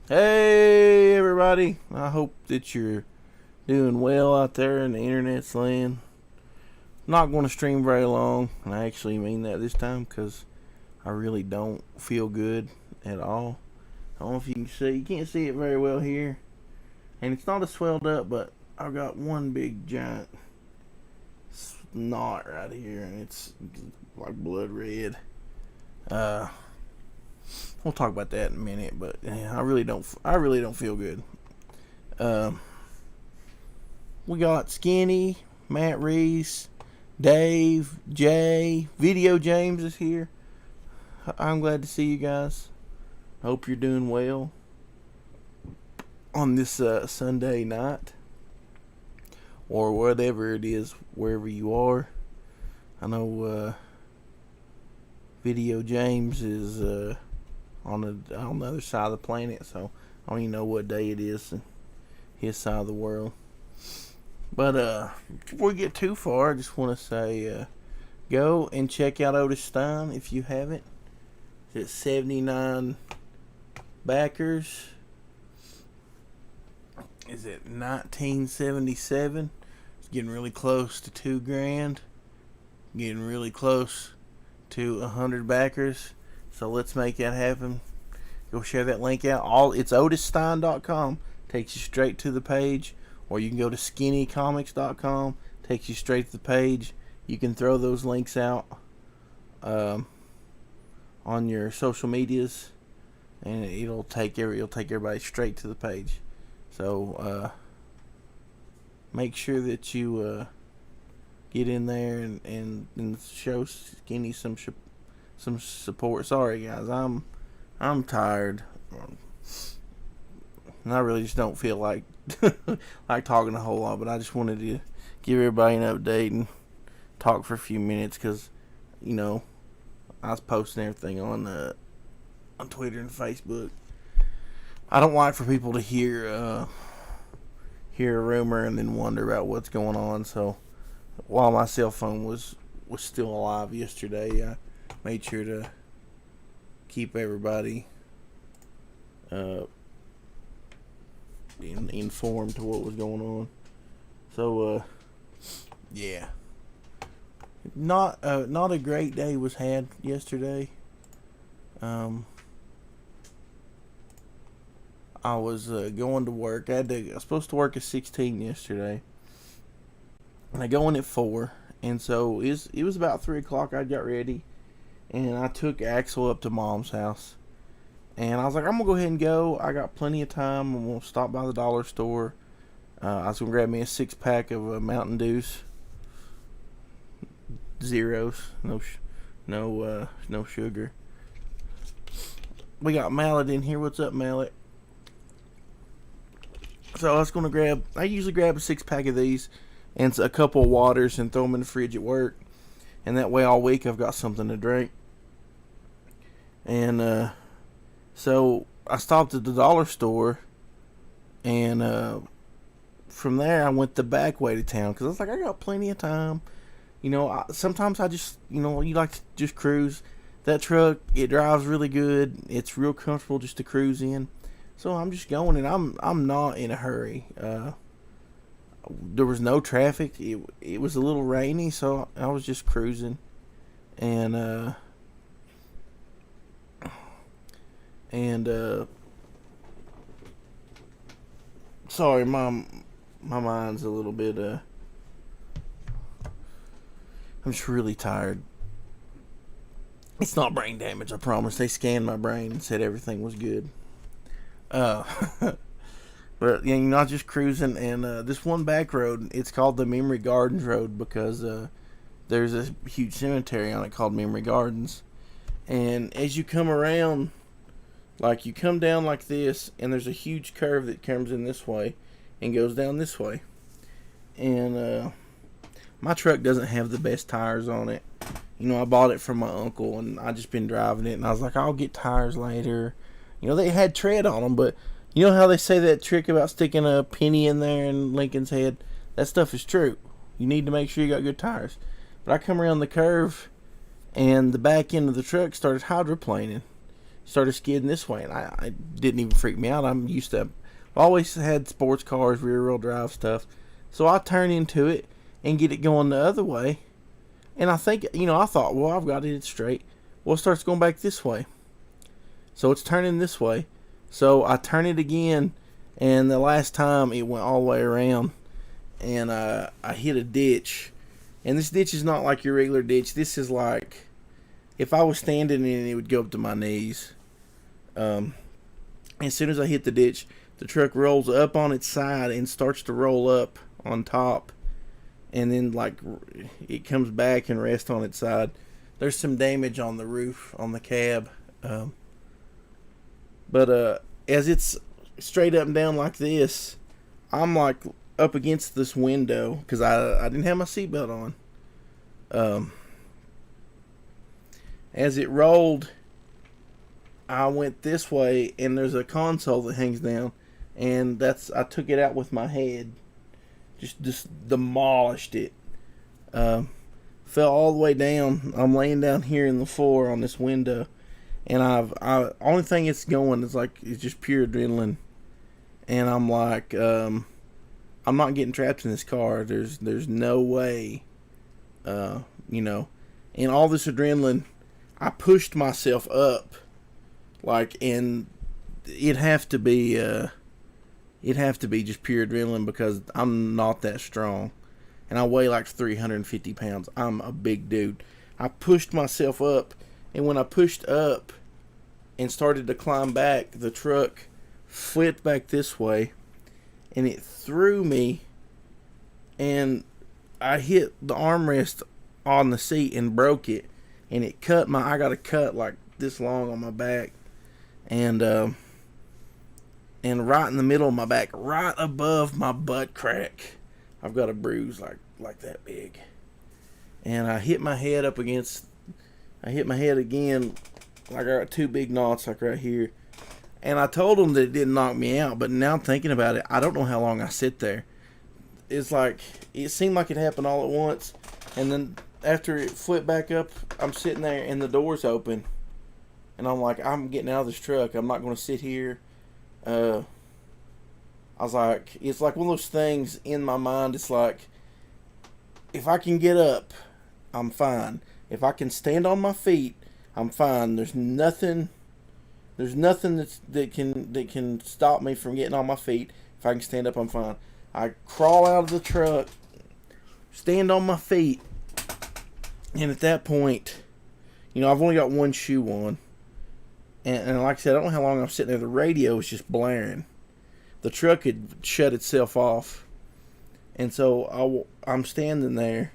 Hey everybody, I hope that you're doing well out there in the internet's land. Not going to stream very long, and I actually mean that this time because I really don't feel good at all. I don't know if you can see, you can't see it very well here, and it's not as swelled up, but I've got one big giant knot right here, and it's like blood red. Uh, we'll talk about that in a minute, but yeah, I really don't feel good. Um, we got Skinny, Matt Reese, Dave, Jay, Video James is here. I'm glad to see you guys. Hope you're doing well on this Sunday night or whatever it is, wherever you are. I know Video James is on the other side of the planet, so I don't even know what day it is in his side of the world. But before we get too far, I just want to say go and check out Otis Stein if you haven't. It's 79 backers. Is it 1977? It's getting really close to $2,000. Getting really close to 100 backers. So let's make that happen. Go share that link out. It's otisstein.com. Takes you straight to the page. Or you can go to skinnycomics.com. Takes you straight to the page. You can throw those links out on your social medias, and it'll take everybody straight to the page. So make sure that you get in there and show Skinny some support. Sorry guys, I'm tired. And I really just don't feel like like talking a whole lot, but I just wanted to give everybody an update and talk for a few minutes because, you know, I was posting everything on Twitter and Facebook. I don't like for people to hear a rumor and then wonder about what's going on. So while my cell phone was still alive yesterday, I made sure to keep everybody informed to what was going on. So yeah, not a great day was had yesterday. I was going to work. I was supposed to work at 16 yesterday, and I go in at 4. And so it was about 3 o'clock. I got ready, and I took Axel up to Mom's house. And I was like, I'm going to go ahead and go. I got plenty of time. I'm going to stop by the dollar store. I was going to grab me a 6-pack of Mountain Dews. Zeros. No sugar. We got Mallet in here. What's up, Mallet? So I usually grab a 6-pack of these and a couple of waters and throw them in the fridge at work. And that way all week I've got something to drink. And, so I stopped at the dollar store, and from there I went the back way to town because I was like, I got plenty of time. You know, sometimes I just, you like to just cruise. That truck, it drives really good. It's real comfortable just to cruise in. So I'm just going, and I'm not in a hurry. There was no traffic. It was a little rainy, so I was just cruising, and sorry, my mind's a little bit I'm just really tired. It's not brain damage, I promise. They scanned my brain and said everything was good. But yeah, not just cruising, and this one back road, it's called the Memory Gardens Road because there's a huge cemetery on it called Memory Gardens. And as you come around, like you come down like this, and there's a huge curve that comes in this way and goes down this way. And my truck doesn't have the best tires on it. I bought it from my uncle, and I just been driving it, and I was like, I'll get tires later. They had tread on them, but you know how they say that trick about sticking a penny in there in Lincoln's head? That stuff is true. You need to make sure you got good tires. But I come around the curve, and the back end of the truck started hydroplaning. started skidding this way, and I didn't even freak me out. I'm used to, I've always had sports cars, rear wheel drive stuff, so I turn into it and get it going the other way, and I think, I thought, well, I've got it straight. Well, it starts going back this way, so it's turning this way, so I turn it again, and the last time it went all the way around, and I hit a ditch, and this ditch is not like your regular ditch. This is like, if I was standing in it, it would go up to my knees. As soon as I hit the ditch, the truck rolls up on its side and starts to roll up on top, and then like it comes back and rests on its side. There's some damage on the roof, on the cab, but as it's straight up and down like this, I'm like up against this window because I didn't have my seatbelt on. As it rolled, I went this way, and there's a console that hangs down, and I took it out with my head, just demolished it. Fell all the way down. I'm laying down here in the floor on this window, and only thing it's going is like, it's just pure adrenaline, and I'm like, I'm not getting trapped in this car. There's no way, and all this adrenaline, I pushed myself up, like, and it'd have to be just pure adrenaline because I'm not that strong, and I weigh like 350 pounds. I'm a big dude. I pushed myself up, and when I pushed up and started to climb back, the truck flipped back this way, and it threw me, and I hit the armrest on the seat and broke it, and it cut I got a cut like this long on my back, and right in the middle of my back, right above my butt crack, I've got a bruise like that big. And I hit my head again, like I got two big knots like right here. And I told them that it didn't knock me out, but now thinking about it, I don't know how long I sit there. It's like, it seemed like it happened all at once, and then after it flipped back up, I'm sitting there and the door's open, and I'm like, I'm getting out of this truck. I'm not going to sit here. I was like, it's like one of those things in my mind. It's like, if I can get up, I'm fine. If I can stand on my feet, I'm fine. There's nothing that can stop me from getting on my feet. If I can stand up, I'm fine. I crawl out of the truck, stand on my feet, and at that point, I've only got one shoe on. And like I said, I don't know how long I'm sitting there. The radio was just blaring. The truck had shut itself off. And so I'm standing there,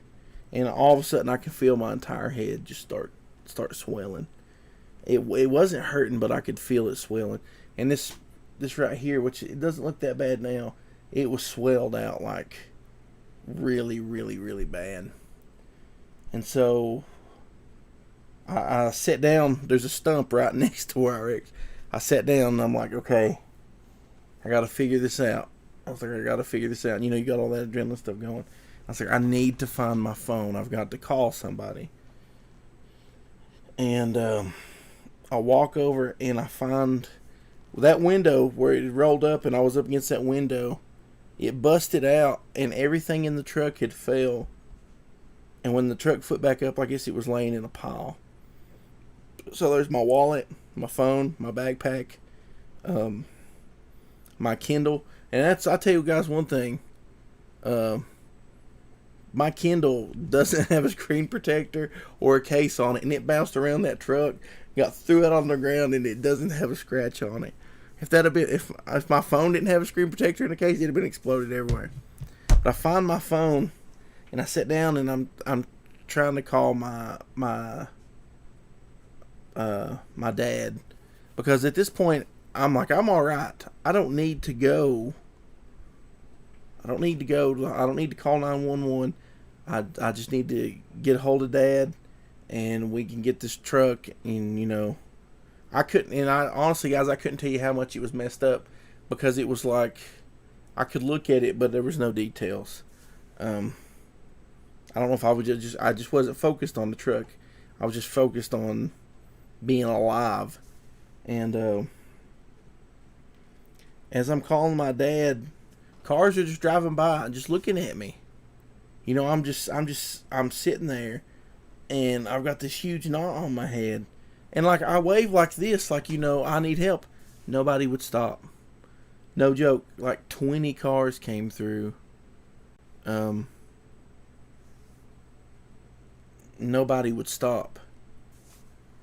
and all of a sudden I can feel my entire head just start swelling. It wasn't hurting, but I could feel it swelling. And this right here, which it doesn't look that bad now, it was swelled out like really, really, really bad. And so I sat down. There's a stump right next to where I wrecked. I sat down, and I'm like, okay, I got to figure this out. I was like, I got to figure this out. You got all that adrenaline stuff going. I was like, I need to find my phone. I've got to call somebody. And I walk over, and I find that window where it rolled up, and I was up against that window. It busted out, and everything in the truck had fell. And when the truck flipped back up, I guess it was laying in a pile. So there's my wallet, my phone, my backpack, my Kindle. And I'll tell you guys one thing. My Kindle doesn't have a screen protector or a case on it. And it bounced around that truck, threw it on the ground, and it doesn't have a scratch on it. If my phone didn't have a screen protector in the case, it'd have been exploded everywhere. But I find my phone, and I sit down, and I'm trying to call my dad, because at this point I'm like, I'm all right. I don't need to go. I don't need to call 911. I just need to get a hold of Dad, and we can get this truck. And I couldn't. And I honestly, guys, I couldn't tell you how much it was messed up, because it was like I could look at it, but there was no details. I don't know if I just wasn't focused on the truck. I was just focused on being alive. And as I'm calling my dad, cars are just driving by and just looking at me. You know, I'm sitting there, and I've got this huge knot on my head, and like I wave like this, like, you know, I need help. Nobody would stop. No joke. Like 20 cars came through. Nobody would stop.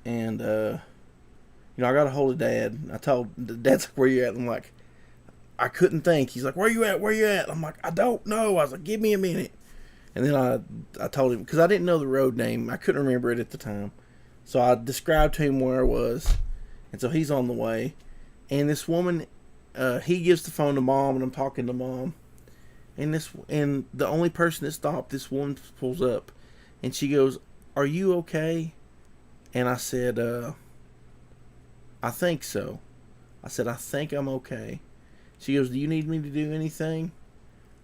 And you know, I got a hold of Dad. I told Dad's like, "Where you at?" I'm like, I couldn't think. He's like, "Where you at? Where you at?" I'm like, "I don't know." I was like, "Give me a minute." And then I told him, because I didn't know the road name. I couldn't remember it at the time. So I described to him where I was. And so he's on the way. And this woman, he gives the phone to Mom, and I'm talking to Mom. And the only person that stopped, this woman pulls up. And she goes, "Are you okay?" And I said, "I think so." I said, "I think I'm okay." She goes, "Do you need me to do anything?"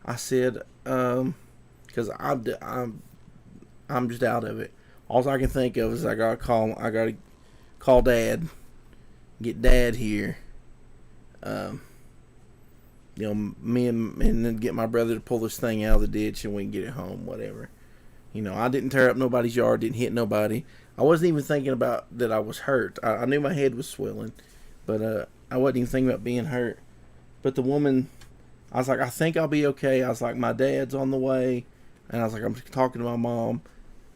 I said, because I'm just out of it. All I can think of is I gotta call Dad, get Dad here. You know, and then get my brother to pull this thing out of the ditch, and we can get it home, whatever. You know, I didn't tear up nobody's yard, didn't hit nobody. I wasn't even thinking about that I was hurt. I knew my head was swelling, but I wasn't even thinking about being hurt. But the woman, I was like, "I think I'll be okay." I was like, "My dad's on the way." And I was like, "I'm talking to my mom."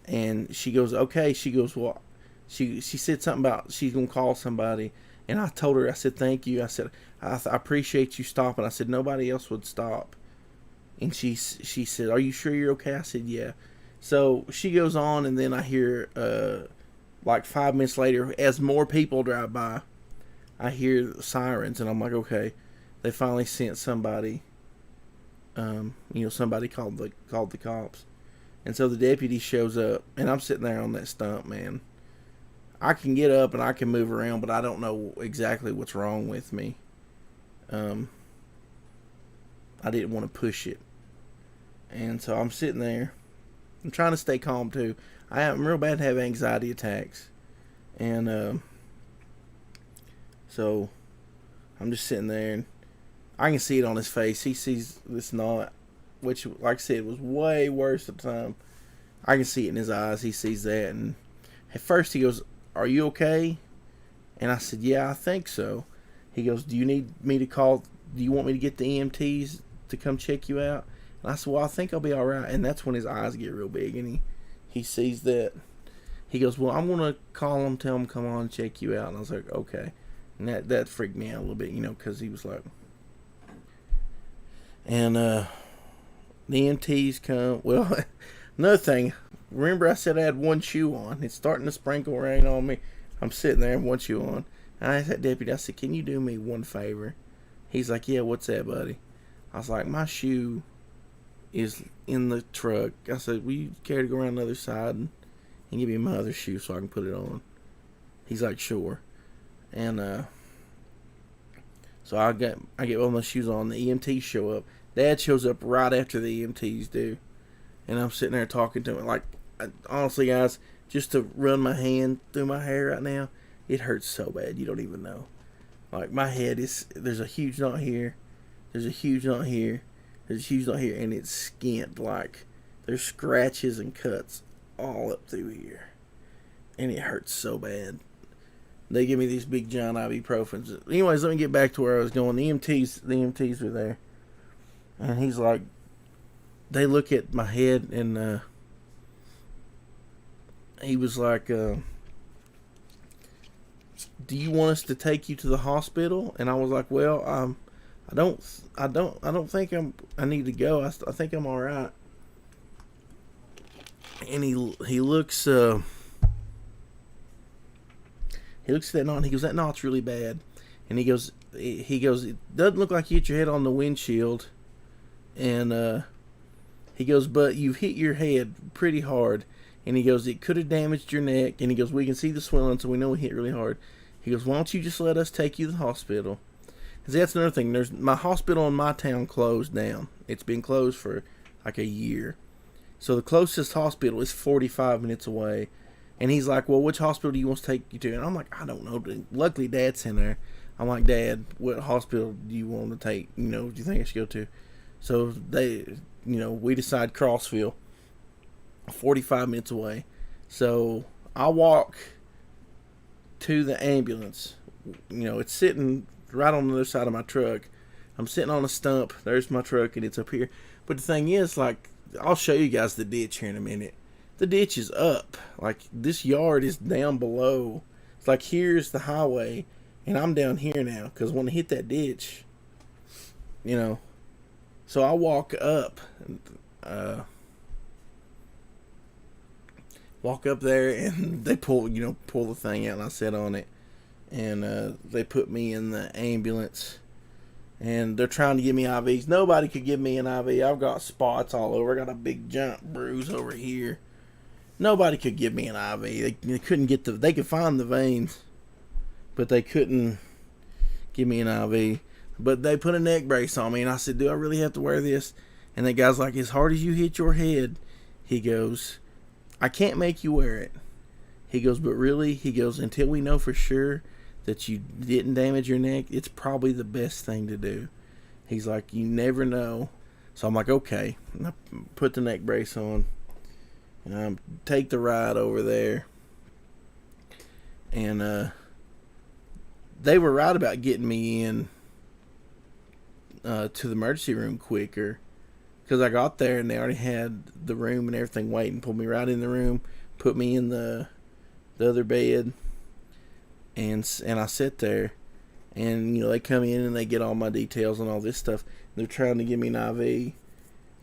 And she goes, "Okay." She goes, "Well," she said something about she's going to call somebody. And I told her, I said, "Thank you." I said, I appreciate you stopping." I said, "Nobody else would stop." And she said, "Are you sure you're okay?" I said, "Yeah." So she goes on, and then I hear, like 5 minutes later, as more people drive by, I hear sirens, and I'm like, okay, they finally sent somebody. You know, somebody called the cops, and so the deputy shows up, and I'm sitting there on that stump, man. I can get up and I can move around, but I don't know exactly what's wrong with me. I didn't want to push it, and so I'm sitting there. I'm trying to stay calm too. I'm real bad to have anxiety attacks, and so I'm just sitting there, and I can see it on his face. He sees this knot, which, like I said, was way worse at the time. I can see it in his eyes. He sees that, and at first he goes, "Are you okay?" And I said, "Yeah, I think so." He goes, "Do you need me to call? Do you want me to get the EMTs to come check you out?" And I said, "Well, I think I'll be all right." And that's when his eyes get real big, and he sees that. He goes, "Well, I'm going to call him, tell him come on and check you out." And I was like, "Okay." And that freaked me out a little bit, you know, because he was like... And the EMTs come. Well, another thing, remember I said I had one shoe on? It's starting to sprinkle rain on me. I'm sitting there with one shoe on. And I asked that deputy, I said, "Can you do me one favor?" He's like, "Yeah, what's that, buddy?" I was like, "My shoe is in the truck." I said, "Will you care to go around the other side and give me my other shoe so I can put it on?" He's like, "Sure." And so I get all my shoes on. The EMTs show up. Dad shows up right after the EMTs do. And I'm sitting there talking to him. Like, honestly, guys, just to run my hand through my hair right now, it hurts so bad you don't even know. Like, my head is... There's a huge knot here. There's a huge knot here. There's a huge knot here. And it's skint. Like, there's scratches and cuts all up through here. And it hurts so bad. They give me these big giant ibuprofens. Anyways, let me get back to where I was going. The EMTs were there. And he's like... They look at my head, and he was like, "Do you want us to take you to the hospital?" And I was like, "Well, I don't think I need to go. I think I'm all right." And he looks at that knot, and he goes, "That knot's really bad." And he goes, "It doesn't look like you hit your head on the windshield." And he goes, "But you've hit your head pretty hard." And he goes, "It could have damaged your neck." And he goes, "We can see the swelling, so we know it hit really hard." He goes, "Why don't you just let us take you to the hospital?" Because that's another thing. There's my hospital in my town closed down. It's been closed for like a year. So the closest hospital is 45 minutes away. And he's like, well, which hospital do you want to take you to? And I'm like, I don't know. Luckily, Dad's in there. I'm like, Dad, what hospital do you want to take? Do you think I should go to? So we decide Crossville, 45 minutes away. So I walk to the ambulance. It's sitting right on the other side of my truck. I'm sitting on a stump. There's my truck, and it's up here. But the thing is, I'll show you guys the ditch here in a minute. The ditch is up. This yard is down below. It's here's the highway, and I'm down here now. Because when I hit that ditch, so I walk up, there, and they pull the thing out, and I sit on it, and they put me in the ambulance, and they're trying to give me IVs. Nobody could give me an IV. I've got spots all over. I got a big giant bruise over here. Nobody could give me an IV. They couldn't get they could find the veins, but they couldn't give me an IV. But they put a neck brace on me, and I said, do I really have to wear this? And the guy's like, as hard as you hit your head, he goes, I can't make you wear it. He goes, but really, he goes, until we know for sure that you didn't damage your neck, it's probably the best thing to do. He's like, you never know. So I'm like, okay. And I put the neck brace on, and I take the ride over there. And they were right about getting me in to the emergency room quicker, because I got there and they already had the room and everything waiting. Pulled me right in the room, put me in the other bed, and I sit there, and they come in and they get all my details and all this stuff. They're trying to give me an IV.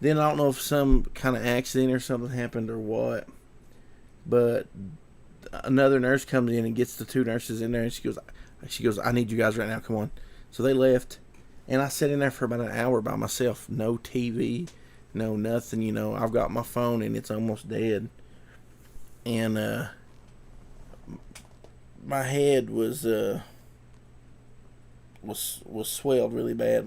Then I don't know if some kind of accident or something happened or what, but another nurse comes in and gets the two nurses in there, and she goes, I need you guys right now, come on. So they left, and I sat in there for about an hour by myself. No TV, no nothing, I've got my phone and it's almost dead. And my head was swelled really bad.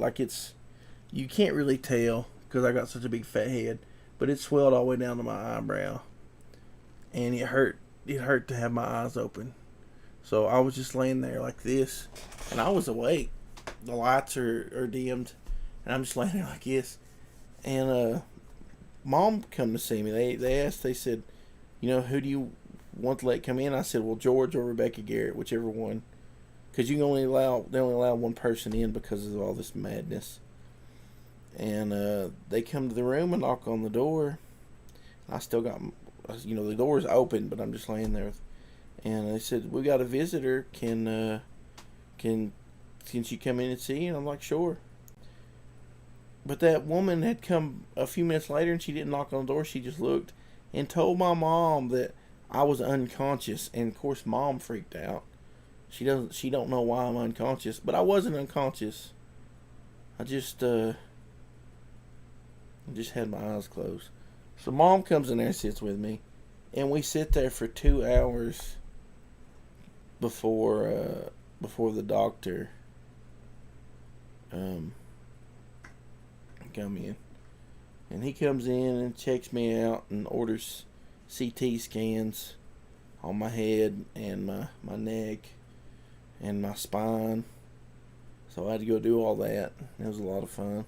You can't really tell because I got such a big fat head, but it swelled all the way down to my eyebrow. And it hurt to have my eyes open. So I was just laying there like this, and I was awake. The lights are dimmed, and I'm just laying there like this. And Mom come to see me. They asked, they said, who do you want to let come in? I said, well, George or Rebecca Garrett, whichever one, because they only allow one person in because of all this madness. And they come to the room and knock on the door. I still got, the door's open, but I'm just laying there. And they said, we got a visitor. Can she come in and see you? And I'm like, sure. But that woman had come a few minutes later, and she didn't knock on the door. She just looked and told my mom that I was unconscious. And of course, Mom freaked out. She don't know why I'm unconscious, but I wasn't unconscious. I just had my eyes closed. So Mom comes in there and sits with me, and we sit there for 2 hours before the doctor come in. And he comes in and checks me out and orders CT scans on my head and my neck and my spine. So I had to go do all that. It was a lot of fun.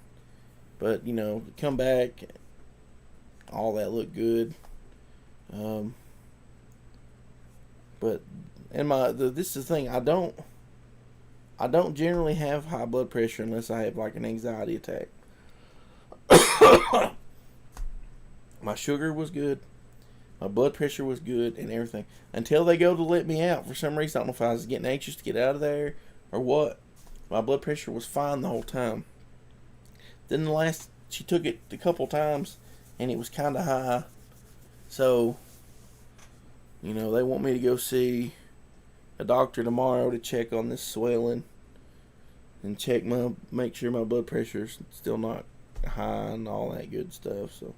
But, come back, all that looked good. But this is the thing, I don't generally have high blood pressure unless I have an anxiety attack. My sugar was good, my blood pressure was good, and everything until they go to let me out. For some reason, I don't know if I was getting anxious to get out of there or what. My blood pressure was fine the whole time. Then she took it a couple times, and it was kind of high. So, they want me to go see a doctor tomorrow to check on this swelling and make sure my blood pressure's still not high and all that good stuff. So,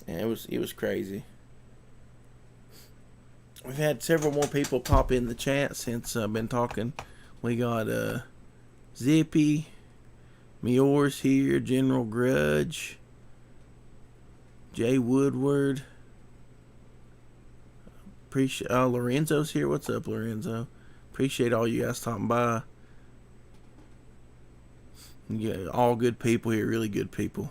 and it was crazy. We've had several more people pop in the chat since I've been talking. We got Zippy, Meors here, General Grudge, Jay Woodward, Appreciate Lorenzo's here. What's up, Lorenzo? Appreciate all you guys stopping by. Yeah, all good people here, really good people.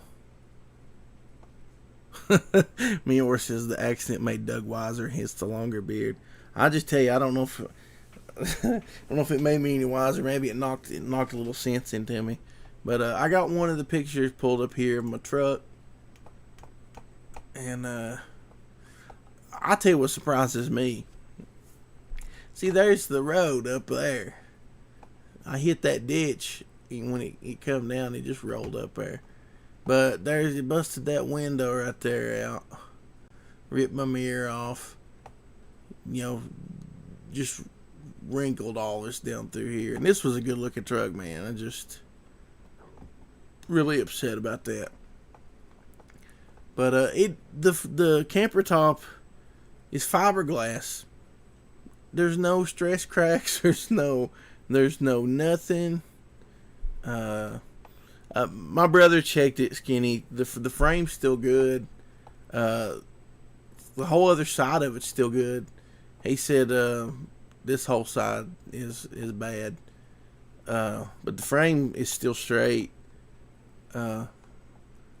Meor says the accent made Doug wiser, hence the longer beard. I just tell you, I don't know if I don't know if it made me any wiser. Maybe it knocked a little sense into me. But I got one of the pictures pulled up here of my truck, and I tell you what surprises me. See, there's the road up there. I hit that ditch, and when it come down, it just rolled up there. But there's it busted that window right there out, ripped my mirror off. You know, just wrinkled all this down through here. And this was a good looking truck, man. I just really upset about that. But the camper top is fiberglass. There's no stress cracks. There's no nothing. My brother checked it, Skinny. The frame's still good. The whole other side of it's still good. He said this whole side is bad. But the frame is still straight. I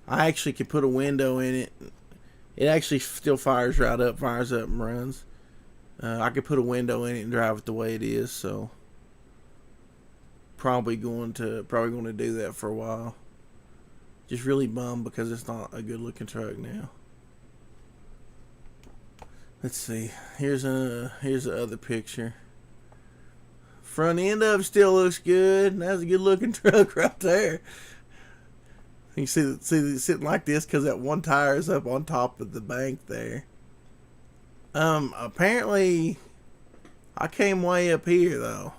actually could put a window in it. It actually still fires up and runs. I could put a window in it and drive it the way it is, so probably going to do that for a while. Just really bummed because it's not a good looking truck now. Let's see. Here's the other picture. Front end of it still looks good. That's a good looking truck right there. You see it sitting like this because that one tire is up on top of the bank there. Apparently, I came way up here though.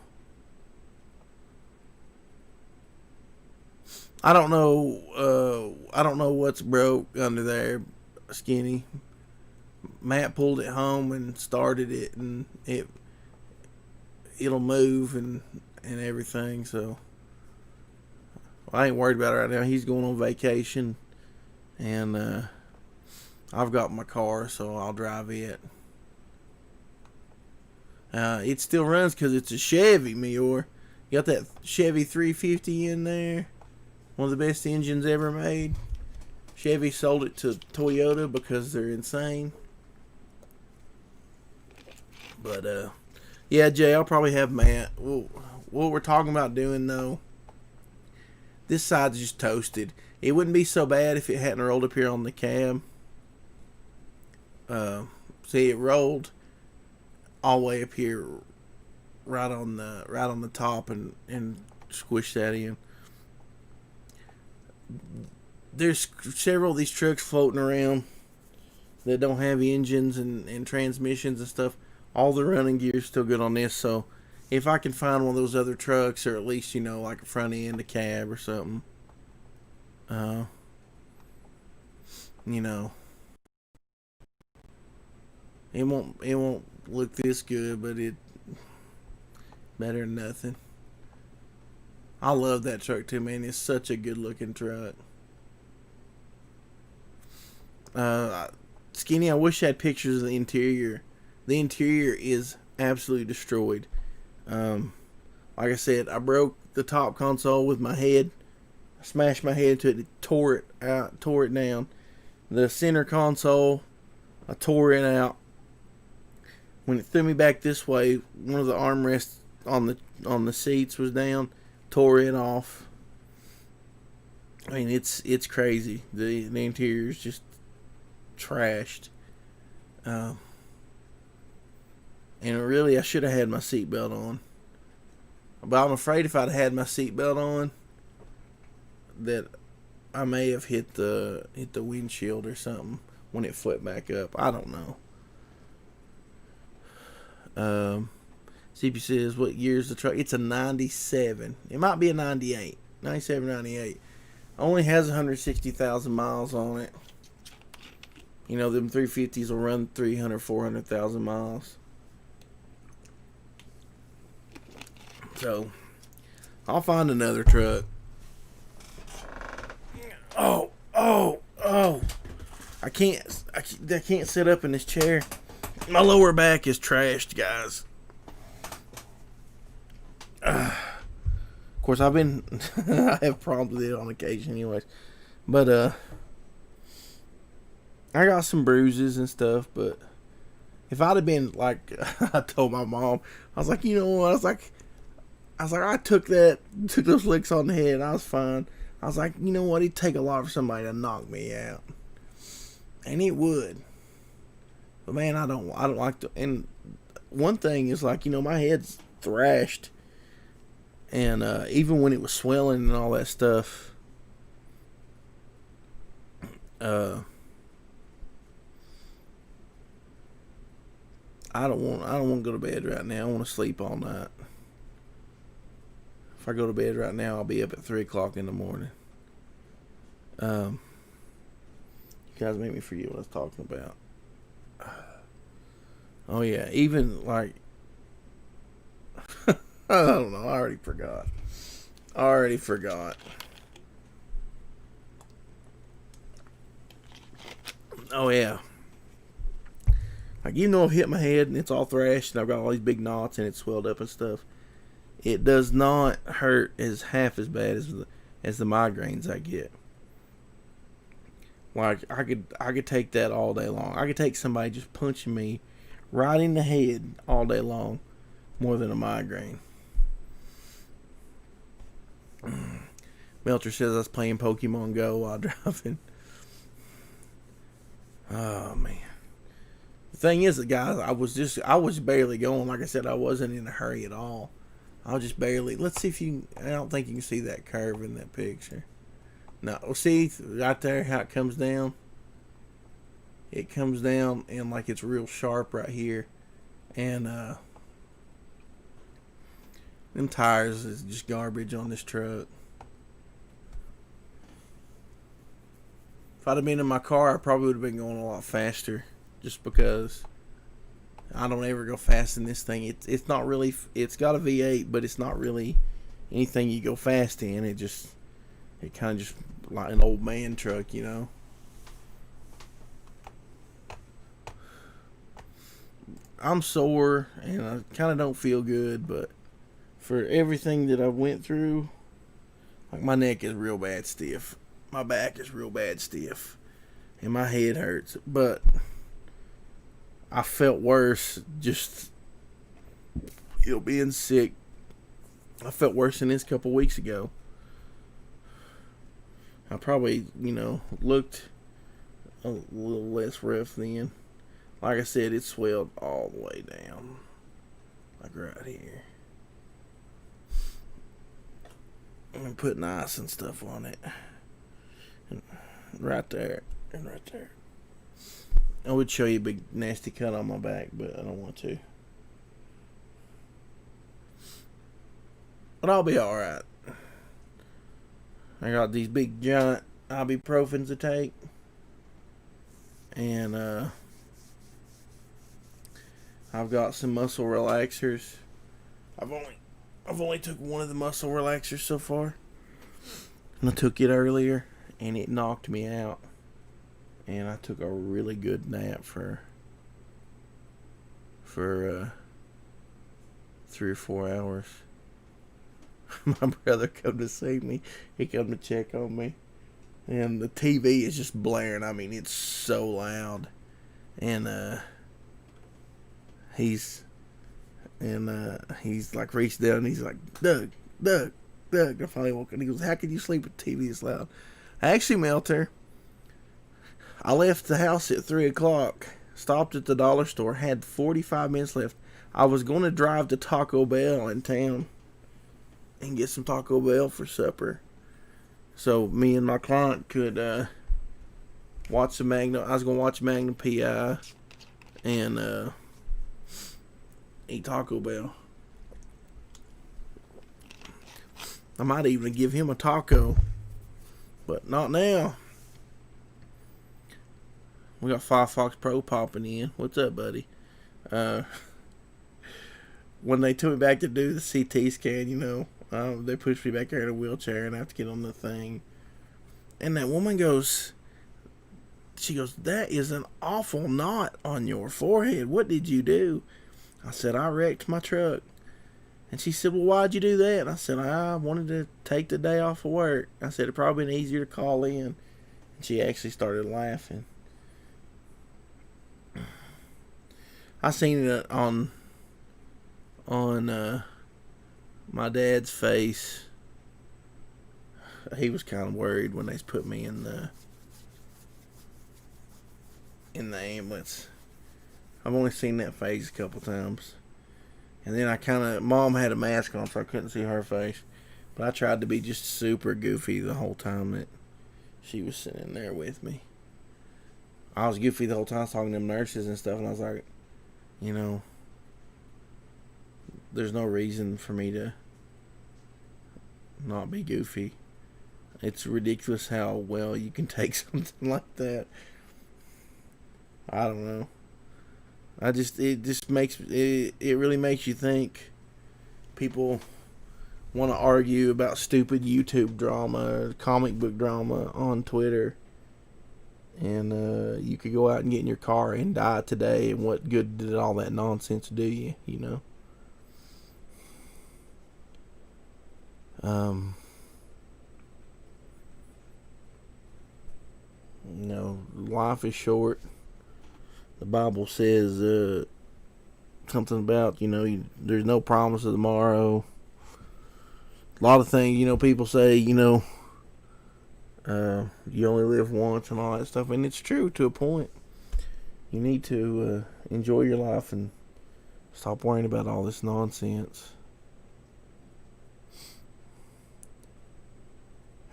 I don't know what's broke under there, Skinny. Matt pulled it home and started it, and it'll move and everything. So I ain't worried about it right now. He's going on vacation, and I've got my car, so I'll drive it. It still runs because it's a Chevy, Meor. You got that Chevy 350 in there. One of the best engines ever made. Chevy sold it to Toyota because they're insane. But, yeah, Jay, I'll probably have Matt. What we're talking about doing, though, this side's just toasted. It wouldn't be so bad if it hadn't rolled up here on the cab. See, it rolled all the way up here, right on the top, and squished that in. There's several of these trucks floating around that don't have engines and transmissions and stuff. All the running gear is still good on this, so if I can find one of those other trucks, or at least, like a front end, a cab or something, it won't look this good, but it better than nothing. I love that truck too, man. It's such a good looking truck. Skinny, I wish I had pictures of the interior. The interior is absolutely destroyed. Like I said, I broke the top console with my head. I smashed my head into it, tore it down. The center console, I tore it out. When it threw me back this way, one of the armrests on the seats was down. Tore it off. I mean, it's crazy. The interior is just trashed. And really, I should have had my seatbelt on. But I'm afraid if I'd had my seatbelt on, that I may have hit the windshield or something when it flipped back up. I don't know. CP says, what year is the truck? It's a 97. It might be a 98. 97, 98. Only has 160,000 miles on it. Them 350s will run 300, 400,000 miles. So, I'll find another truck. Oh. I can't sit up in this chair. My lower back is trashed, guys. Of course, I have problems with it on occasion, anyways. But I got some bruises and stuff. But if I'd have been like, I told my mom, I was like, you know what? I took those licks on the head. I was fine. I was like, you know what? It'd take a lot for somebody to knock me out, and it would. But man, I don't like to. And one thing is like, my head's thrashed, and even when it was swelling and all that stuff, I don't want to go to bed right now. I want to sleep all night. If I go to bed right now, I'll be up at 3 o'clock in the morning. You guys make me forget what I was talking about. Oh yeah, even like I don't know. I already forgot. Oh yeah. Like, I've hit my head and it's all thrashed and I've got all these big knots and it's swelled up and stuff. It does not hurt half as bad as the migraines I get. Like, I could take that all day long. I could take somebody just punching me right in the head all day long more than a migraine. Melter says I was playing Pokemon Go while driving. Oh man. The thing is, guys, I was barely going. Like I said, I wasn't in a hurry at all. I was just barely. Let's see if you. I don't think you can see that curve in that picture. No, see right there how it comes down. It comes down and like it's real sharp right here, and them tires is just garbage on this truck. If I'd have been in my car, I probably would have been going a lot faster. Just because I don't ever go fast in this thing. It's not really. It's got a V8, but it's not really anything you go fast in. It kind of just like an old man truck, I'm sore and I kind of don't feel good, but for everything that I went through, like my neck is real bad stiff, my back is real bad stiff, and my head hurts, but I felt worse just being sick. I felt worse than this a couple weeks ago. I probably, looked a little less rough then. Like I said, it swelled all the way down. Like right here. I'm putting ice and stuff on it. And right there. And right there. I would show you a big nasty cut on my back, but I don't want to. But I'll be alright. I got these big giant ibuprofens to take. And I've got some muscle relaxers. I've only took one of the muscle relaxers so far. And I took it earlier and it knocked me out. And I took a really good nap for 3 or 4 hours. My brother come to see me. He come to check on me. And the TV is just blaring. I mean, it's so loud. And he's like reached down and he's like, Doug. I finally woke up and he goes, how can you sleep with TV this loud? Actually, Melter, I left the house at 3 o'clock, stopped at the dollar store, had 45 minutes left. I was going to drive to Taco Bell in town and get some Taco Bell for supper. So me and my client could watch the Magnum. I was going to watch Magnum P.I. and eat Taco Bell. I might even give him a taco, but not now. We got Firefox Pro popping in. What's up, buddy? When they took me back to do the CT scan, they pushed me back there in a wheelchair and I have to get on the thing. And that woman goes, she goes, that is an awful knot on your forehead. What did you do? I said, I wrecked my truck. And she said, well, why'd you do that? And I said, I wanted to take the day off of work. I said, it'd probably been easier to call in. And she actually started laughing. I seen it on my dad's face. He was kind of worried when they put me in the ambulance. I've only seen that face a couple times. And then Mom had a mask on, so I couldn't see her face. But I tried to be just super goofy the whole time that she was sitting there with me. I was goofy the whole time, talking to them nurses and stuff, and I was like, there's no reason for me to not be goofy. It's ridiculous how well you can take something like that. I don't know. It really makes you think. People want to argue about stupid YouTube drama or comic book drama on Twitter. And you could go out and get in your car and die today, and what good did all that nonsense do you, life is short. The Bible says something about, there's no promise of tomorrow. A lot of things, people say, you only live once and all that stuff. And it's true to a point. You need to enjoy your life and stop worrying about all this nonsense.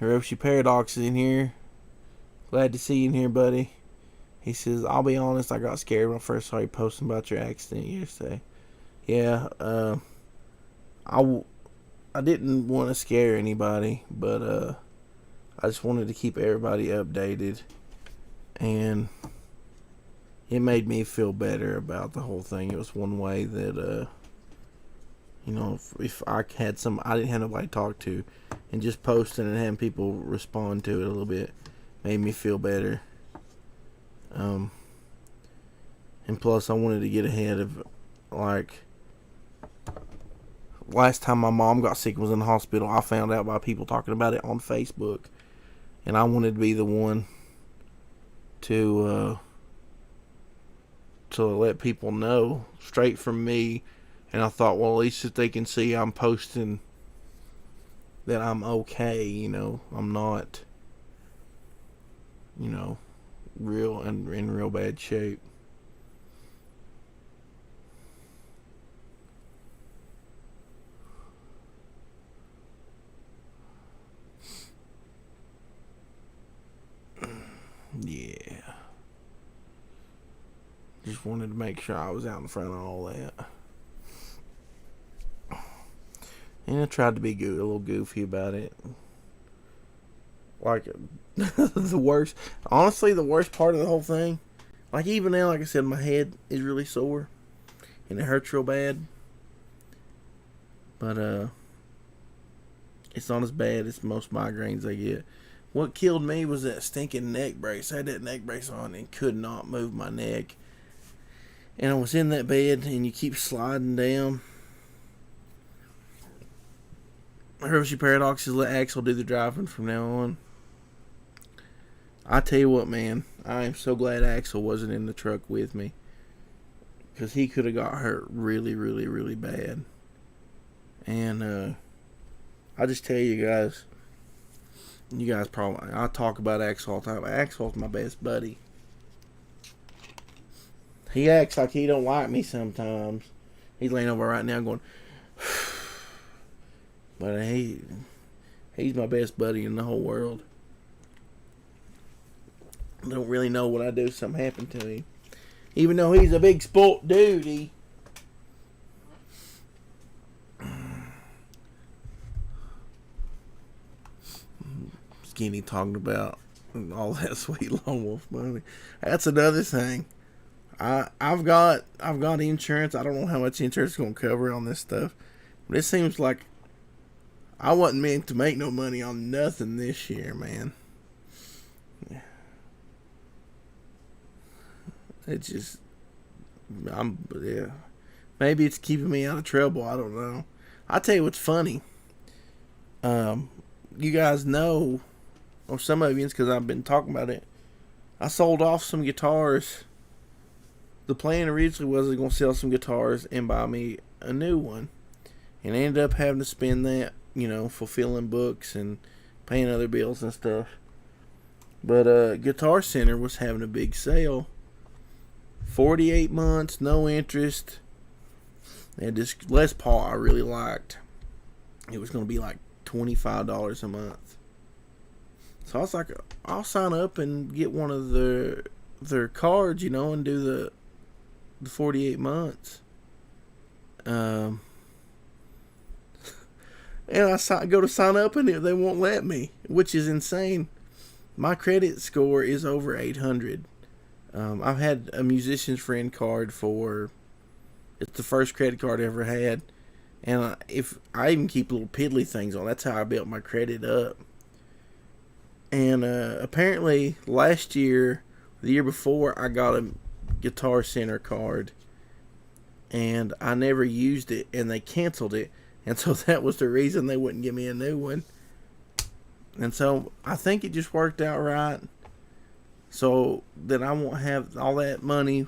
Hiroshi Paradox is in here. Glad to see you in here, buddy. He says, I'll be honest, I got scared when I first saw you posting about your accident yesterday. Yeah, I didn't want to scare anybody, but I just wanted to keep everybody updated. And it made me feel better about the whole thing. It was one way that, if I had I didn't have nobody to talk to, and just posting and having people respond to it a little bit made me feel better. And plus I wanted to get ahead of, last time my mom got sick and was in the hospital, I found out by people talking about it on Facebook, and I wanted to be the one to let people know straight from me. And I thought, well, at least if they can see I'm posting that I'm okay, I'm not, real and in real bad shape. Yeah. Just wanted to make sure I was out in front of all that. And I tried to be a little goofy about it. The worst part of the whole thing, even now, like I said, my head is really sore and it hurts real bad. But it's not as bad as most migraines I get. What killed me was that stinking neck brace. I had that neck brace on and could not move my neck. And I was in that bed and you keep sliding down. Hiroshi Paradox is let Axel do the driving from now on. I tell you what, man, I am so glad Axel wasn't in the truck with me, because he could have got hurt really, really, really bad. And I just tell you guys probably, I talk about Axel all the time. Axel's my best buddy. He acts like he don't like me sometimes. He's laying over right now going, but he's my best buddy in the whole world. I don't really know what I'd do if something happened to him. Even though he's a big sport dude, Skinny talking about all that sweet lone wolf money. That's another thing. I've got insurance. I don't know how much insurance is going to cover on this stuff, but it seems like I wasn't meant to make no money on nothing this year, man. It's just, yeah. Maybe it's keeping me out of trouble. I don't know. I'll tell you what's funny. Um, you guys know, or some of you, because I've been talking about it. I sold off some guitars. The plan originally was I was going to sell some guitars and buy me a new one. And I ended up having to spend that, fulfilling books and paying other bills and stuff. But Guitar Center was having a big sale. 48 months, no interest. And this Les Paul I really liked. It was going to be like $25 a month. So I was like, I'll sign up and get one of their cards, and do the 48 months. And I go to sign up and they won't let me, which is insane. My credit score is over 800. I've had a musician's friend card it's the first credit card I ever had. And if I even keep little piddly things on, that's how I built my credit up. And apparently last year, the year before, I got a Guitar Center card. And I never used it, and they canceled it. And so that was the reason they wouldn't give me a new one. And so I think it just worked out right. So that I won't have all that money,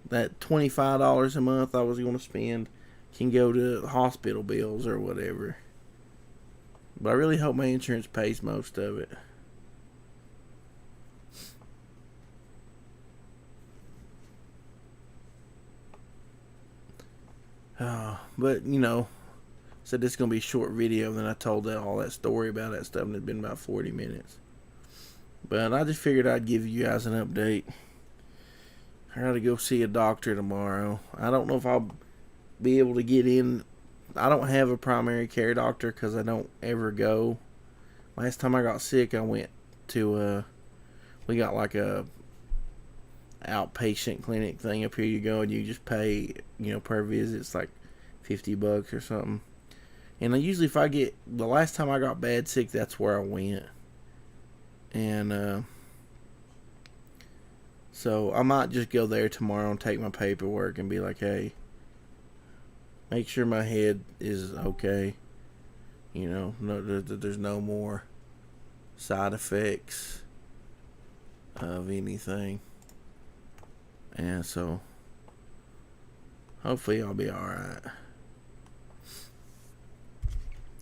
that $25 a month I was going to spend, can go to hospital bills or whatever. But I really hope my insurance pays most of it. But, said this is going to be a short video. Then I told all that story about that stuff, and it's been about 40 minutes. But I just figured I'd give you guys an update. I gotta go see a doctor tomorrow. I don't know if I'll be able to get in. I don't have a primary care doctor because I don't ever go. Last time I got sick, I went to, we got like a outpatient clinic thing up here. You go and you just pay, per visit. It's like $50 or something. And usually if I get, the last time I got bad sick, that's where I went. And so I might just go there tomorrow and take my paperwork and be like, hey, make sure my head is okay. There's no more side effects of anything. And so hopefully I'll be alright.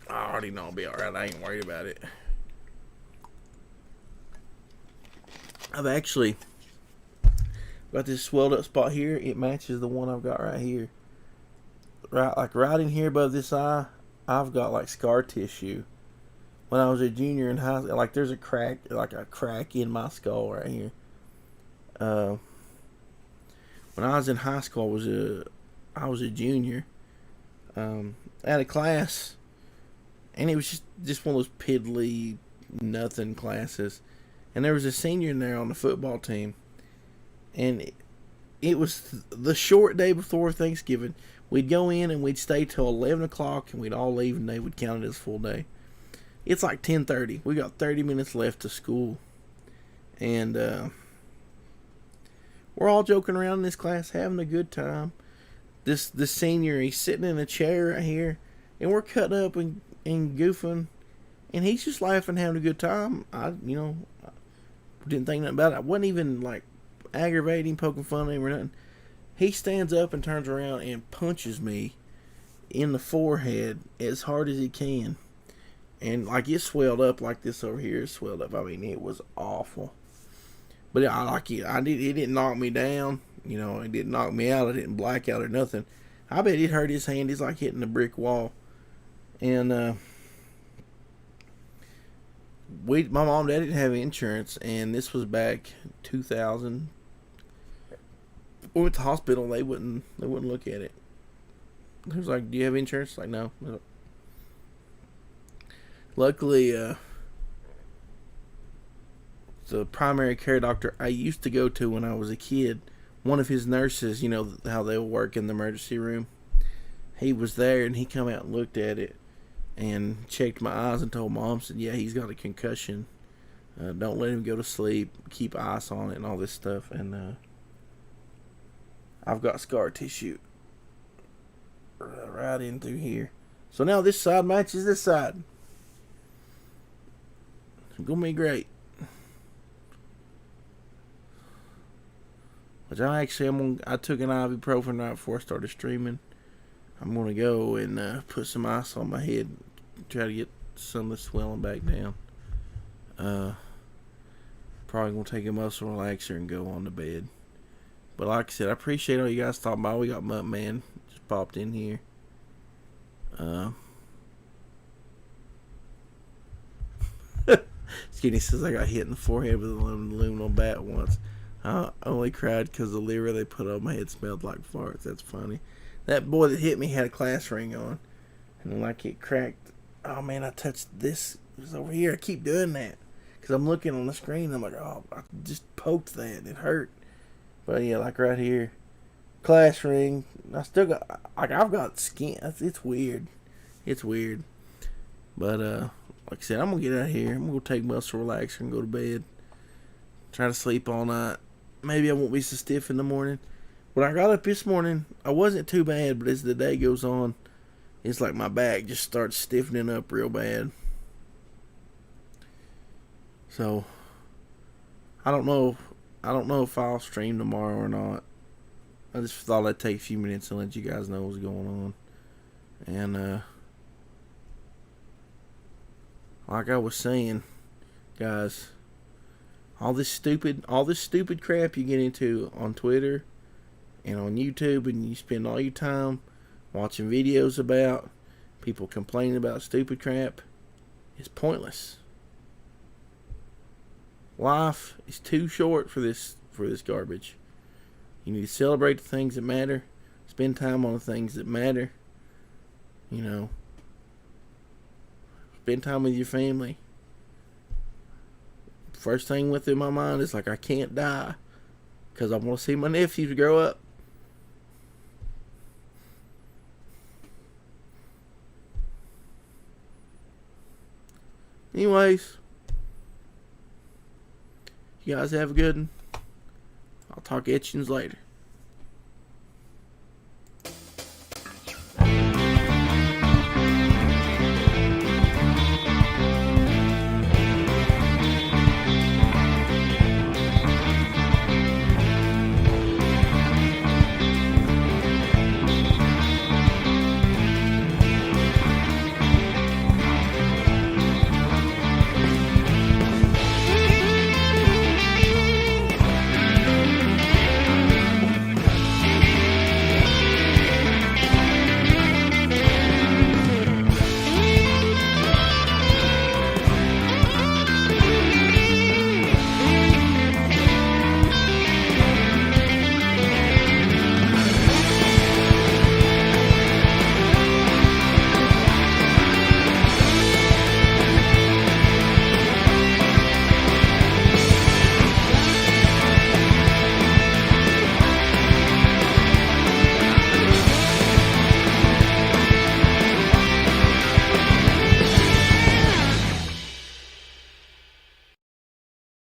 I already know I'll be alright. I ain't worried about it. I've actually got this swelled up spot here. It matches the one I've got right here. Right in here above this eye, I've got like scar tissue. When I was a junior in high school, there's a crack in my skull right here. When I was in high school, I was a junior. I had a class, and it was just one of those piddly nothing classes. And there was a senior in there on the football team. And it was the short day before Thanksgiving. We'd go in and we'd stay till 11 o'clock and we'd all leave and they would count it as a full day. It's like 10:30. We got 30 minutes left to school. And we're all joking around in this class, having a good time. This senior, he's sitting in a chair right here. And we're cutting up and goofing. And he's just laughing, having a good time. I didn't think nothing about it. I wasn't even aggravating, poking fun at him or nothing. He stands up and turns around and punches me in the forehead as hard as he can. And it swelled up like this over here. It swelled up. I mean, it was awful. But it didn't knock me down. It didn't knock me out. I didn't black out or nothing. I bet it hurt his hand. It's like hitting a brick wall. And my mom and dad didn't have insurance, and this was back 2000. We went to the hospital. They wouldn't look at it. He was like, "Do you have insurance?" Like, no. Luckily, the primary care doctor I used to go to when I was a kid, one of his nurses, how they work in the emergency room, he was there, and he come out and looked at it and checked my eyes and told Mom, said, yeah, he's got a concussion. Don't let him go to sleep. Keep ice on it and all this stuff. And I've got scar tissue right in through here. So now this side matches this side. It's gonna be great. Which I took an ibuprofen right before I started streaming. I'm gonna go and put some ice on my head, try to get some of the swelling back down. Probably gonna take a muscle relaxer and go on to bed. But like I said, I appreciate all you guys stopping by. We got Mutt Man just popped in here. Skinny says I got hit in the forehead with an aluminum bat once. I only cried because the liver they put on my head smelled like farts. That's funny. That boy that hit me had a class ring on, and like it cracked. Oh man, I touched this. It was over here. I keep doing that because I'm looking on the screen. I'm like, oh, I just poked that. It hurt. But yeah, like right here, class ring. I still got, like, I've got skin. It's weird. It's weird. But like I said, I'm gonna get out of here. I'm gonna take muscle relaxer and go to bed. Try to sleep all night. Maybe I won't be so stiff in the morning. When I got up this morning, I wasn't too bad, but as the day goes on, it's like my back just starts stiffening up real bad. So I don't know if I'll stream tomorrow or not. I just thought I'd take a few minutes and let you guys know what's going on. And like I was saying, guys, all this stupid crap you get into on Twitter and on YouTube, and you spend all your time watching videos about people complaining about stupid crap, is pointless. Life is too short for this garbage. You need to celebrate the things that matter. Spend time on the things that matter. You know, spend time with your family. First thing went through my mind is like, I can't die because I want to see my nephews grow up. Anyways, you guys have a good one. I'll talk etchings later.